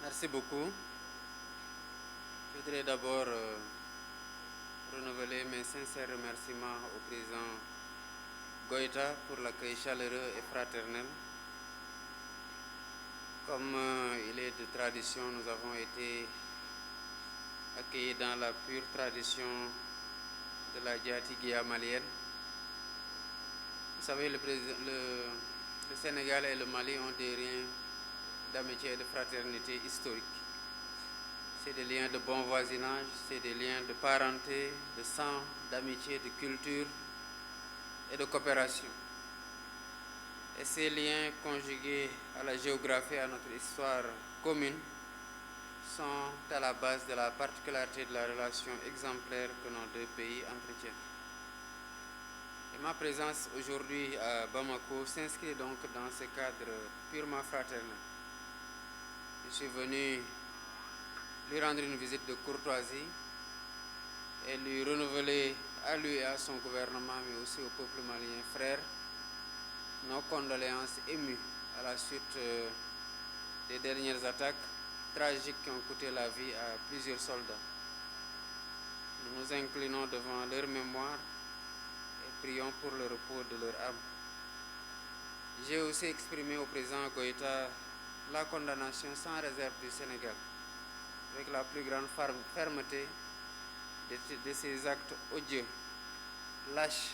Merci beaucoup. Je voudrais d'abord renouveler mes sincères remerciements au président Goïta pour l'accueil chaleureux et fraternel. Comme il est de tradition, nous avons été accueillis dans la pure tradition de la Diatigua malienne. Vous savez, le Sénégal et le Mali ont des liens d'amitié et de fraternité historiques. C'est des liens de bon voisinage, c'est des liens de parenté, de sang, d'amitié, de culture et de coopération. Et ces liens conjugués à la géographie et à notre histoire commune sont à la base de la particularité de la relation exemplaire que nos deux pays entretiennent. Et ma présence aujourd'hui à Bamako s'inscrit donc dans ce cadre purement fraternel. Je suis venu lui rendre une visite de courtoisie et lui renouveler à lui et à son gouvernement, mais aussi au peuple malien frère, nos condoléances émues à la suite des dernières attaques tragiques qui ont coûté la vie à plusieurs soldats. Nous nous inclinons devant leur mémoire et prions pour le repos de leur âme. J'ai aussi exprimé au président Goïta la condamnation sans réserve du Sénégal, avec la plus grande fermeté de ces actes odieux, lâches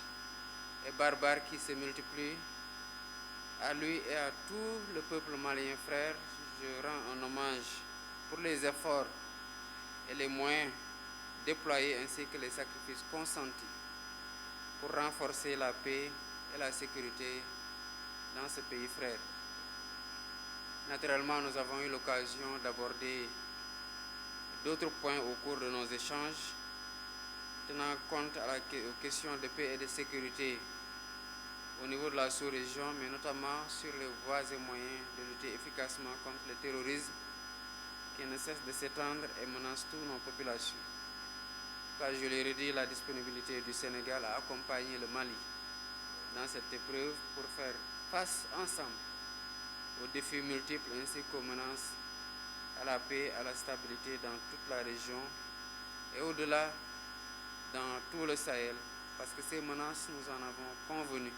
et barbares qui se multiplient. À lui et à tout le peuple malien frère, je rends un hommage pour les efforts et les moyens déployés ainsi que les sacrifices consentis pour renforcer la paix et la sécurité dans ce pays frère. Naturellement, nous avons eu l'occasion d'aborder d'autres points au cours de nos échanges, tenant compte aux questions de paix et de sécurité au niveau de la sous-région, mais notamment sur les voies et moyens de lutter efficacement contre le terrorisme qui ne cesse de s'étendre et menace toutes nos populations. Car je l'ai redit, la disponibilité du Sénégal à accompagner le Mali dans cette épreuve pour faire face ensemble aux défis multiples ainsi qu'aux menaces à la paix, à la stabilité dans toute la région et au-delà dans tout le Sahel, parce que ces menaces, nous en avons convenu,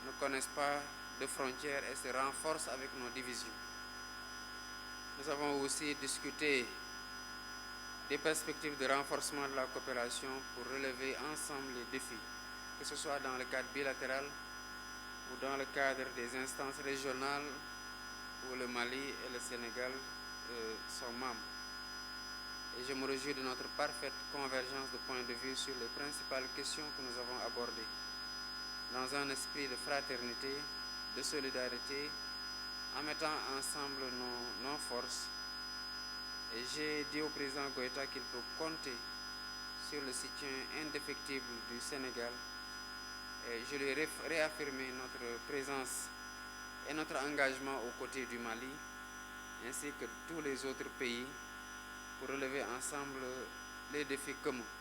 ne connaissent pas de frontières et se renforcent avec nos divisions. Nous avons aussi discuté des perspectives de renforcement de la coopération pour relever ensemble les défis, que ce soit dans le cadre bilatéral ou dans le cadre des instances régionales où le Mali et le Sénégal sont membres. Et je me réjouis de notre parfaite convergence de points de vue sur les principales questions que nous avons abordées, dans un esprit de fraternité, de solidarité, en mettant ensemble nos forces. Et j'ai dit au président Goïta qu'il peut compter sur le soutien indéfectible du Sénégal. Et je lui ai réaffirmé notre présence et notre engagement aux côtés du Mali, ainsi que tous les autres pays, pour relever ensemble les défis communs.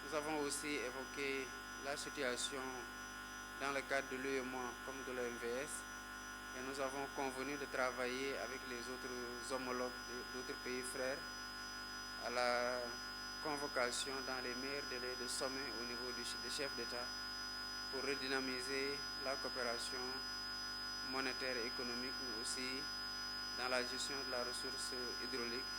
Nous avons aussi évoqué la situation dans le cadre de l'UEMOA comme de l'OMVS et nous avons convenu de travailler avec les autres homologues d'autres pays frères à la convocation dans les meilleurs délais de sommet au niveau des chefs d'État pour redynamiser la coopération monétaire et économique, mais aussi dans la gestion de la ressource hydraulique